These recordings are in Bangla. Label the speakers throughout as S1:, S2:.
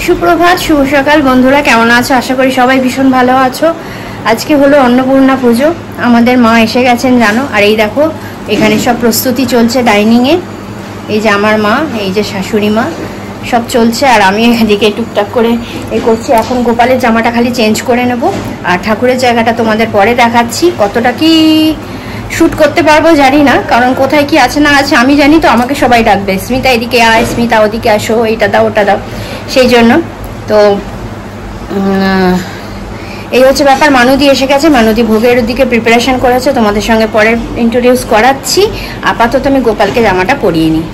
S1: সুপ্রভাত, শুভ সকাল বন্ধুরা, কেমন আছো? আশা করি সবাই ভীষণ ভালো আছো। আজকে হলো অন্নপূর্ণা পুজো, আমাদের মা এসে গেছেন জানো। আর এই দেখো এখানে সব প্রস্তুতি চলছে ডাইনিংয়ে। এই যে আমার মা, এই যে শাশুড়ি মা, সব চলছে। আর আমি এদিকে টুকটাক করে করছি। এখন গোপালের জামাটা খালি চেঞ্জ করে নেব। আর ঠাকুরের জায়গাটা তোমাদের পরে দেখাচ্ছি। কতটা কি শ্যুট করতে পারবো জানি না, কারণ কোথায় কি আছে না আছে আমি জানি তো। আমাকে সবাই ডাকবে, স্মিতা এদিকে আয়, স্মিতা ওদিকে আসো, এইটা দাও ওটা দাও, সেই জন্য তো এই হচ্ছে ব্যাপার। মানুদি এসে গেছে, মানুদি ভোগের দিকে প্রিপারেশন করেছে, তোমাদের সঙ্গে পরে ইন্ট্রোডিউস করাচ্ছি। আপাতত আমি গোপালকে জামাটা পরিয়ে নিই।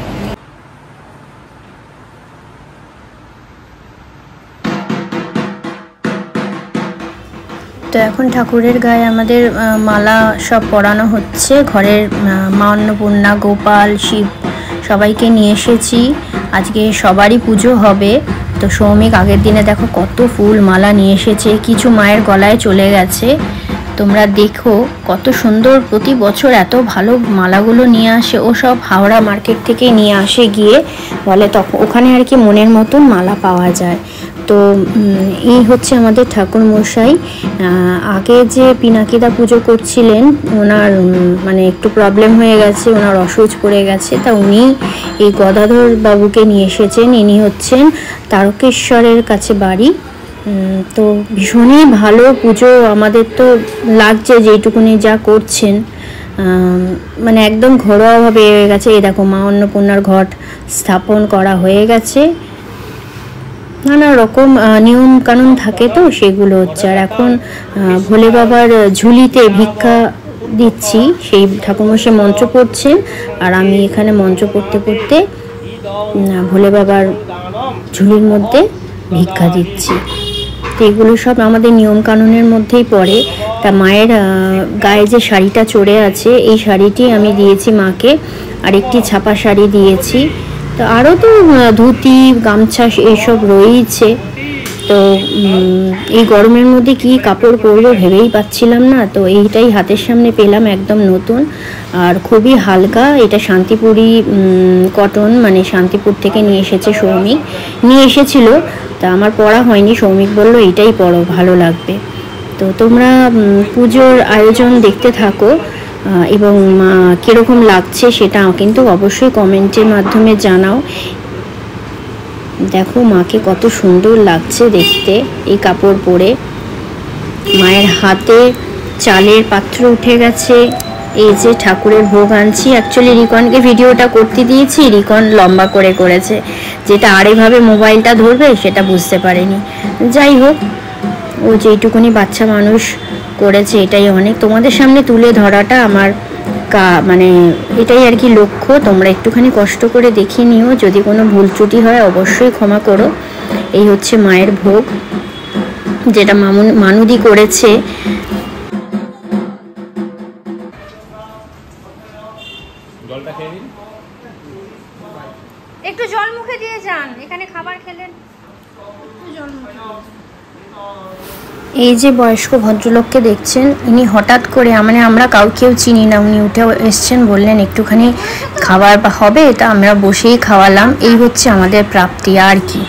S1: তো এখন ঠাকুরের গায়ে আমাদের মালা সব পরানো হচ্ছে। ঘরের মা অন্নপূর্ণা, গোপাল, শিব সবাইকে নিয়ে এসেছি। আজকে সবারই পুজো হবে। তো সৌমিক আগের দিনে দেখো কত ফুল মালা নিয়ে এসেছে, কিছু মায়ের গলায় চলে গেছে। তোমরা দেখো কত সুন্দর, প্রতি বছর এত ভালো মালাগুলো নিয়ে আসে। ও সব হাওড়া মার্কেট থেকে নিয়ে আসে গিয়ে, বলে তখন ওখানে আর কি মনের মতন মালা পাওয়া যায়। তো এই হচ্ছে আমাদের ঠাকুর মশাই। আগে যে পিনাকিদা পুজো করছিলেন, ওনার মানে একটু প্রবলেম হয়ে গেছে, ওনার অসুচ পড়ে গেছে। তা উনি এই গদাধর বাবুকে নিয়ে এসেছেন। ইনি হচ্ছেন তারকেশ্বরের কাছে বাড়ি। তো ভীষণই ভালো পুজো আমাদের তো লাগছে, যেইটুকুনি যা করছেন মানে একদম ঘরোয়াভাবে হয়ে গেছে। এই দেখো মা অন্নপূর্ণার ঘট স্থাপন করা হয়ে গেছে। নানা রকম নিয়ম কানুন থাকে তো সেগুলো হচ্ছে। আর এখন ভোলে বাবার ঝুলিতে ভিক্ষা দিচ্ছি, সেই ঠাকুরমশাই মন্ত্র পড়ছেন আর আমি এখানে মন্ত্র পড়তে পড়তে ভোলে বাবার ঝুলির মধ্যে ভিক্ষা দিচ্ছি। তো এগুলো সব আমাদের নিয়ম কানুনের মধ্যেই পড়ে। তা মায়ের গায়ে যে শাড়িটা চড়ে আছে, এই শাড়িটি আমি দিয়েছি মাকে, আর একটি ছাপা শাড়ি দিয়েছি। তো আরও তো ধুতি, গামছা এইসব রয়েছে। তো এই গরমের মধ্যে কি কাপড় পরবো ভেবেই পাচ্ছিলাম না। তো এইটাই হাতের সামনে পেলাম, একদম নতুন আর খুবই হালকা। এটা শান্তিপুরি কটন, মানে শান্তিপুর থেকে নিয়ে এসেছে সৌমিক, নিয়ে এসেছিল। তা আমার পরা হয়নি, সৌমিক বললো এটাই পরো, ভালো লাগবে। তো তোমরা পুজোর আয়োজন দেখতে থাকো এবং কীরকম লাগছে সেটা কিন্তু অবশ্যই কমেন্টের মাধ্যমে জানাও। দেখো মাকে কত সুন্দর লাগছে দেখতে এই কাপড় পরে। মায়ের হাতে চালের পাত্র উঠে গেছে। এই যে ঠাকুরের ভোগ আনছি। অ্যাকচুয়ালি রিকনকে ভিডিওটা করতে দিয়েছি, রিকন লম্বা করে করেছে, যেটা আরেকভাবে মোবাইলটা ধরবে সেটা বুঝতে পারেনি। যাই হোক, ও যেইটুকুনি বাচ্চা মানুষ করেছে এটাই অনেক। তোমাদের সামনে তুলে ধরাটা আমার মানে এটাই আর কি লক্ষ্য। তোমরা একটুখানি কষ্ট করে দেখে নিও, যদি কোনো ভুল ত্রুটি হয় অবশ্যই ক্ষমা করো। এই হচ্ছে মায়ের ভোগ, যেটা মানুদি করেছে। একটু জল মুখে দিয়ে যান, এখানে খাবার খেলেন, একটু জল মুখে। এই যে বয়স্ক ভদ্রলোককে দেখছেন, ইনি হঠাৎ করে মানে আমরা কেউ চিনি না, উনি উঠে এসছেন, বললেন একটুখানি খাবার হবে, তা আমরা বসেই খাওয়ালাম। এই হচ্ছে আমাদের প্রাপ্তি আর কি।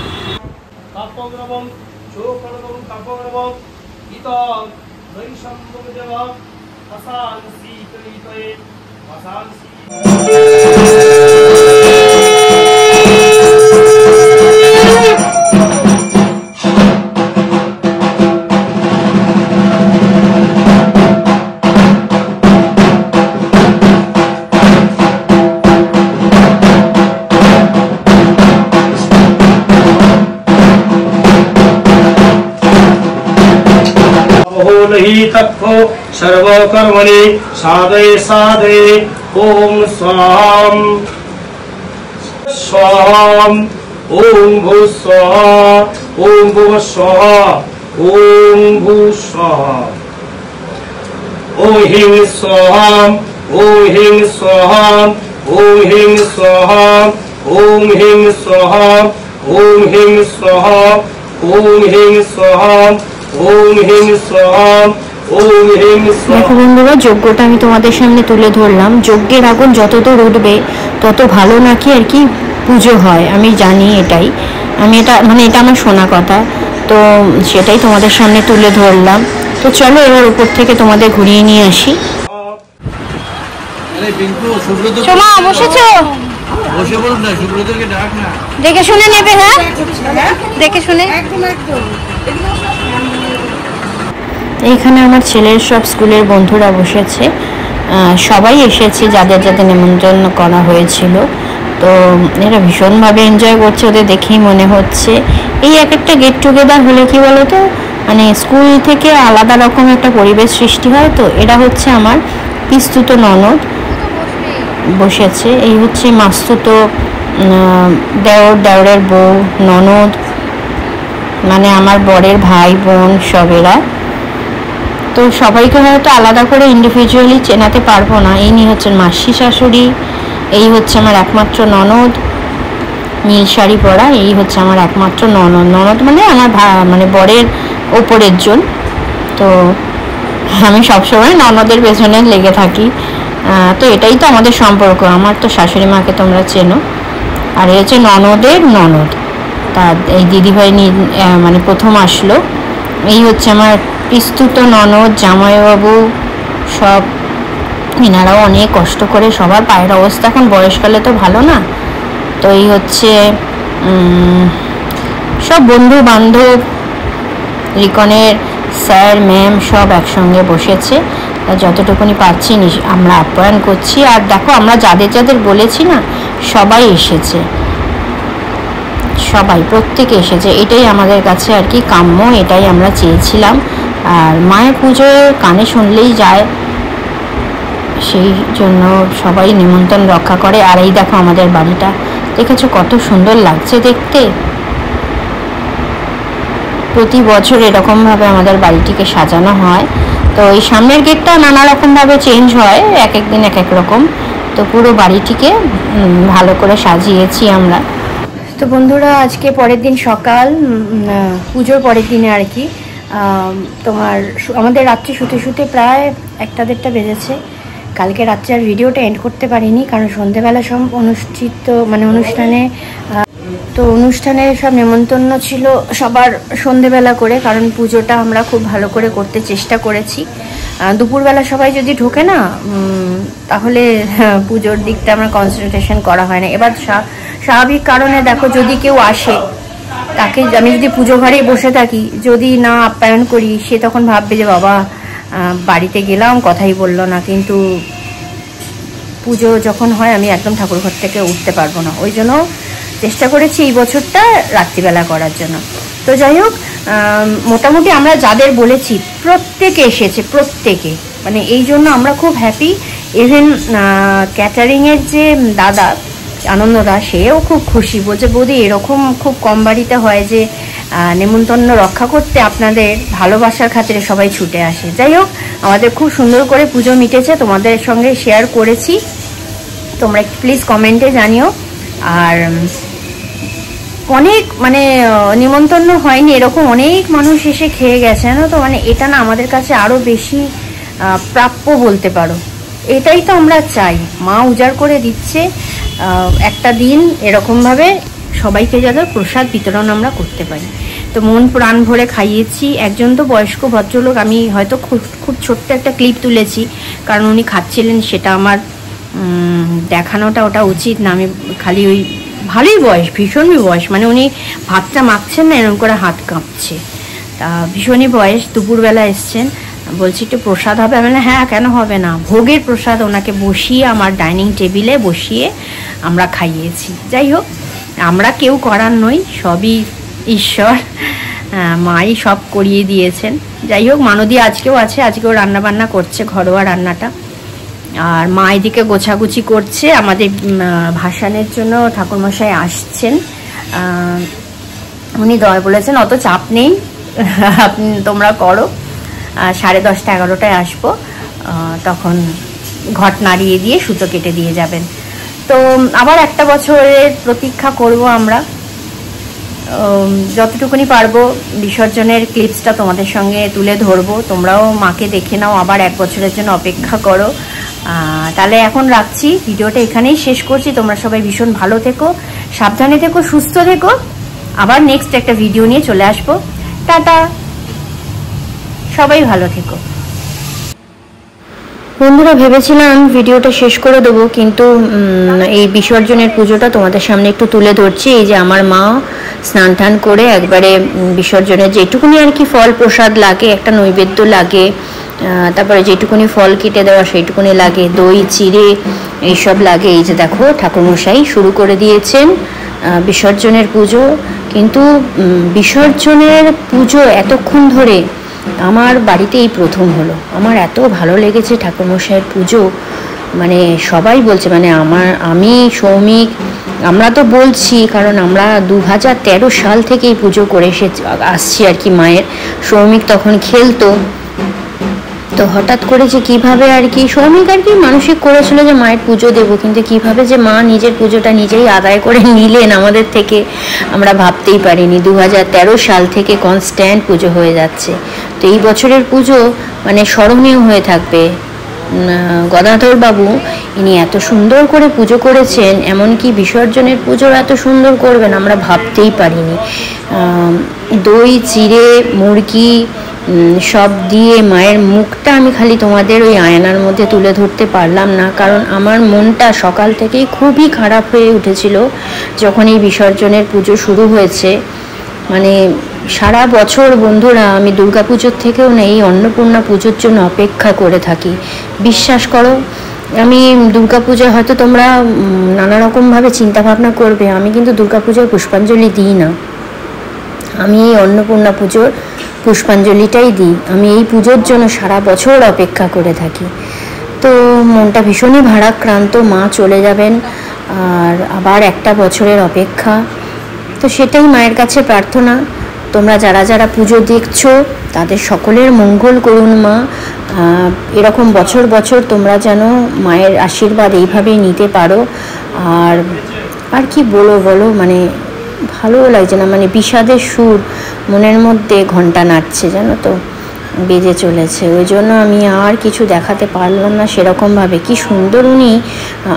S2: सर्वकर्मणि साधय साधय ओम स्वाम स्वाम ओम भू स्वाहा ओम भुव स्वाहा ओम भू स्वाहा ओम ह्रीं स्वाहा ओम ह्रीं स्वाहा ओम ह्रीं स्वाहा ओम ह्रीं स्वाहा ओम ह्रीं स्वाहा ओम ह्रीं स्वाहा ओम ह्रीं स्वाहा।
S1: দেখো বন্ধুরা, যজ্ঞটা আমি তোমাদের সামনে তুলে ধরলাম। যজ্ঞের আগুন যতদূর উঠবে তত ভালো নাকি আর কি পুজো হয়, আমি জানি এটাই। এটা আমার শোনা কথা, তো সেটাই তোমাদের সামনে তুলে ধরলাম। তো চলো এবার উপর থেকে তোমাদের ঘুরিয়ে নিয়ে আসি। সোমা বসেছো? দেখে শুনে নেবে, হ্যাঁ দেখে শুনে। এইখানে আমার ছেলের সব স্কুলের বন্ধুরা বসেছে, সবাই এসেছে যাদের যাদের নিমন্ত্রণ করা হয়েছিল। তো এরা ভীষণভাবে এনজয় করছে, ওদের দেখেই মনে হচ্ছে। এই এক একটা গেট টুগেদার হলে কি বলতো, মানে স্কুল থেকে আলাদা রকম একটা পরিবেশ সৃষ্টি হয়। তো এরা হচ্ছে আমার পিস্তুত ননদ বসেছে, এই হচ্ছে মাস্তুত দেওরের বউ, ননদ মানে আমার বরের ভাই বোন সব এরা। তো সবাইকে হয়তো আলাদা করে ইন্ডিভিজুয়ালি চেনাতে পারবো না। এই নিয়ে হচ্ছেন মাসি শাশুড়ি, এই হচ্ছে আমার একমাত্র ননদ নীল শাড়ি পরা, এই হচ্ছে আমার একমাত্র ননদ মানে আমার মানে বরের ওপরের জন। তো আমি সবসময় ননদের পেছনে লেগে থাকি। তো এটাই তো আমাদের সম্পর্ক। আমার তো শাশুড়ি মাকে তোমরা চেনো, আর এই হচ্ছে ননদের ননদ। তা এই দিদিভাই মানে প্রথম আসলো। এই হচ্ছে আমার পিস্তুত ননদ, জামাইবাবু সব, এনারাও অনেক কষ্ট করে, সবার পায়ের অবস্থা এখন বয়সকালে তো ভালো না। তো এই হচ্ছে সব বন্ধু বান্ধব, রিকনের স্যার ম্যাম সব একসঙ্গে বসেছে। যতটুকুনি পাচ্ছি আমরা আপ্যায়ন করছি। আর দেখো আমরা যাদের যাদের বলেছি না, সবাই এসেছে, সবাই প্রত্যেকে এসেছে। এটাই আমাদের কাছে আর কি কাম্য, এটাই আমরা চেয়েছিলাম। আর মায়ের পুজোয় কানে শুনলেই যায়, সেই জন্য সবাই নিমন্ত্রণ রক্ষা করে। আর এই দেখো আমাদের বাড়িটা দেখেছো কত সুন্দর লাগছে দেখতে। প্রতি বছর এরকমভাবে আমাদের বাড়িটিকে সাজানো হয়। তো এই সামনের গেটটা নানা রকমভাবে চেঞ্জ হয়, এক এক দিন এক এক রকম। তো পুরো বাড়িটিকে ভালো করে সাজিয়েছি আমরা। তো বন্ধুরা আজকে পরের দিন সকাল, পুজোর পরের দিনে আর কি, তোমার আমাদের রাত্রে শুতে শুতে প্রায় 1-1:30 বেজেছে। কালকে রাত্রে আর ভিডিওটা এন্ড করতে পারিনি, কারণ সন্ধেবেলা সব অনুষ্ঠানে সব নেমন্তন্ন ছিল সবার সন্ধেবেলা করে, কারণ পুজোটা আমরা খুব ভালো করে করতে চেষ্টা করেছি। দুপুরবেলা সবাই যদি ঢোকে না, তাহলে পুজোর দিকটা আমরা কনসেন্ট্রেশন করা হয় না। এবার স্বাভাবিক কারণে দেখো, যদি কেউ আসে, তাকে আমি যদি পুজো ঘরেই বসে থাকি, যদি না আপ্যায়ন করি, সে তখন ভাববে যে বাবা বাড়িতে গেলাম কথাই বললো না। কিন্তু পুজো যখন হয় আমি একদম ঠাকুরঘর থেকে উঠতে পারবো না, ওই জন্য চেষ্টা করেছি এই বছরটা রাত্রিবেলা করার জন্য। তো যাই হোক, মোটামুটি আমরা যাদের বলেছি প্রত্যেকে এসেছে, প্রত্যেকে, মানে এই জন্য আমরা খুব হ্যাপি। ইভেন ক্যাটারিংয়ের যে দাদা আনন্দদা, সেও খুব খুশি, বলছে বৌদি এরকম খুব কম বাড়িতে হয় যে নেমন্তন্ন রক্ষা করতে আপনাদের ভালোবাসার খাতিরে সবাই ছুটে আসে। যাই হোক, আমাদের খুব সুন্দর করে পুজো মিটেছে, তোমাদের সঙ্গে শেয়ার করেছি। তোমরা একটু প্লিজ কমেন্টে জানিও। আর অনেক মানে নিমন্ত্রণ হয়নি, এরকম অনেক মানুষ এসে খেয়ে গেছে, জানো তো। মানে এটা না আমাদের কাছে আরও বেশি প্রাপ্য বলতে পারো। এটাই তো আমরা চাই, মা উজাড় করে দিচ্ছে একটা দিন, এরকমভাবে সবাইকে যাতে প্রসাদ বিতরণ আমরা করতে পারি। তো মন প্রাণ ভরে খাইয়েছি। একজন তো বয়স্ক ভদ্রলোক, আমি হয়তো খুব ছোট্ট একটা ক্লিপ তুলেছি, কারণ উনি খাচ্ছিলেন, সেটা আমার দেখানোটা ওটা উচিত না। আমি খালি ওই ভালোই বয়স, ভীষণই বয়স, মানে উনি ভাতটা মাখছেন না, এরকম করে হাত কাঁপছে। তা ভীষণই বয়স, দুপুরবেলা এসছেন, বলছি একটু প্রসাদ হবে। আমি বললাম হ্যাঁ, কেন হবে না। ভোগের প্রসাদ ওনাকে বসিয়ে আমার ডাইনিং টেবিলে বসিয়ে আমরা খাইয়েছি। যাই হোক, আমরা কেউ করার নই, সবই ঈশ্বর, মাই সব করিয়ে দিয়েছেন। যাই হোক, মানদী আজকেও আছে, আজকেও রান্নাবান্না করছে, ঘরোয়া রান্নাটা। আর মা এদিকে গোছাগুছি করছে। আমাদের ভাসানের জন্য ঠাকুরমশাই আসছেন, উনি বলেছেন অত চাপ নেই, তোমরা করো, 10:30-11টায় আসবো, তখন ঘট নাড়িয়ে দিয়ে সুতো কেটে দিয়ে যাবেন। তো আবার একটা বছরের প্রতীক্ষা করব আমরা, যতটুকুনি পারবো বিসর্জনের ক্লিপসটা তোমাদের সঙ্গে তুলে ধরবো। তোমরাও মাকে দেখে নাও, আবার 1 বছরের জন্য অপেক্ষা করো। তাহলে এখন রাখছি, ভিডিওটা এখানেই শেষ করছি। তোমরা সবাই ভীষণ ভালো থেকো, সাবধানে থেকো, সুস্থ থেকো। আবার নেক্সট একটা ভিডিও নিয়ে চলে আসবো। টাটা, সবাই ভালো থেকো। বন্ধুরা, ভেবেছিলাম ভিডিওটা শেষ করে দেবো, কিন্তু এই বিসর্জনের পুজোটা তোমাদের সামনে একটু তুলে ধরছি। এই যে আমার মা স্নান টান করে একবারে বিসর্জনের যেটুকুনি আর কি ফল প্রসাদ লাগে, একটা নৈবেদ্য লাগে, তারপরে যেটুকুনি ফল কেটে দেওয়া সেইটুকুনি লাগে, দই চিড়ে এইসব লাগে। এই যে দেখো ঠাকুরমশাই শুরু করে দিয়েছেন বিসর্জনের পুজো। কিন্তু বিসর্জনের পুজো এতক্ষণ ধরে আমার বাড়িতে এই প্রথম হলো। আমার এত ভালো লেগেছে ঠাকুরমশাইয়ের পুজো, মানে সবাই বলছে, মানে আমি সৌমিক, আমরা তো বলছি, কারণ আমরা 2013 সাল থেকে এই পুজো করে আসছি আর কি মায়ের। সৌমিক তখন খেলতো, তো হঠাৎ করে যে কীভাবে আর কি সৌমিক আর কি মানসিক করেছিল যে মায়ের পুজো দেবো, কিন্তু কিভাবে যে মা নিজের পুজোটা নিজেই আদায় করে নিলেন আমাদের থেকে আমরা ভাবতেই পারিনি। 2013 সাল থেকে কনস্ট্যান্ট পুজো হয়ে যাচ্ছে। তো এই বছরের পুজো মানে স্মরণীয় হয়ে থাকবে। গদাধর বাবু ইনি এত সুন্দর করে পুজো করেছেন, এমনকি বিসর্জনের পুজো এত সুন্দর করবেন আমরা ভাবতেই পারিনি। দই চিড়ে মুরগি সব দিয়ে মায়ের মুখটা আমি খালি তোমাদের ওই আয়নার মধ্যে তুলে ধরতে পারলাম না, কারণ আমার মনটা সকাল থেকেই খুবই খারাপ হয়ে উঠেছিল যখন এই বিসর্জনের পুজো শুরু হয়েছে। মানে সারা বছর বন্ধুরা আমি দুর্গাপুজোর থেকেও না এই অন্নপূর্ণা পুজোর জন্য অপেক্ষা করে থাকি। বিশ্বাস করো, আমি দুর্গাপূজায় হয়তো তোমরা নানা রকমভাবে চিন্তাভাবনা করবে, আমি কিন্তু দুর্গাপূজায় পুষ্পাঞ্জলি দিই না, আমি এই অন্নপূর্ণা পুজোর পুষ্পাঞ্জলিটাই দিই। আমি এই পুজোর জন্য সারা বছর অপেক্ষা করে থাকি। তো মনটা ভীষণই ভারাক্রান্ত, মা চলে যাবেন আর আবার একটা বছরের অপেক্ষা। তো সেটাই মায়ের কাছে প্রার্থনা, তোমরা যারা যারা পুজো দেখছো তাদের সকলের মঙ্গল করুন মা। এরকম বছর বছর তোমরা যেন মায়ের আশীর্বাদ এইভাবেই নিতে পারো। আর কি বলো, মানে ভালো লাগছে না, মানে বিষাদের সুর মনের মধ্যে ঘন্টা নাচছে, জানো তো, বেজে চলেছে। ওই জন্য আমি আর কিছু দেখাতে পারলাম না সেরকমভাবে। কি সুন্দর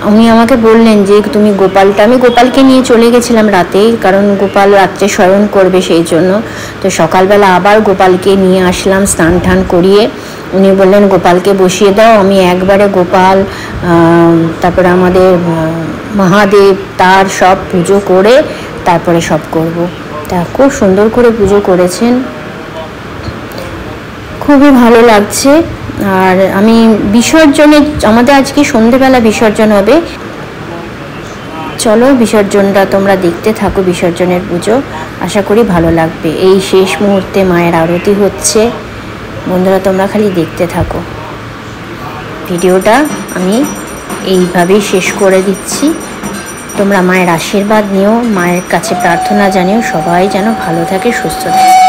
S1: উনি আমাকে বললেন যে তুমি আমি গোপালকে নিয়ে চলে গেছিলাম রাতেই, কারণ গোপাল রাত্রে শয়ন করবে সেই জন্য। তো সকালবেলা আবার গোপালকে নিয়ে আসলাম স্নান টান করিয়ে। উনি বললেন গোপালকে বসিয়ে দাও, আমি একবারে গোপাল তারপরে আমাদের মহাদেব তার সব পুজো করে তারপরে সব করব। তা খুব সুন্দর করে পুজো করেছেন, খুবই ভালো লাগছে। আর আমি বিসর্জনে, আমাদের আজকে সন্ধেবেলা বিসর্জন হবে, চলো বিসর্জনটা তোমরা দেখতে থাকো। বিসর্জনের পুজো আশা করি ভালো লাগবে। এই শেষ মুহূর্তে মায়ের আরতি হচ্ছে, বন্ধুরা তোমরা খালি দেখতে থাকো। ভিডিওটা আমি এইভাবেই শেষ করে দিচ্ছি। তোমরা মায়ের আশীর্বাদ নিও, মায়ের কাছে প্রার্থনা জানিও সবাই যেন ভালো থাকে, সুস্থ থাকে।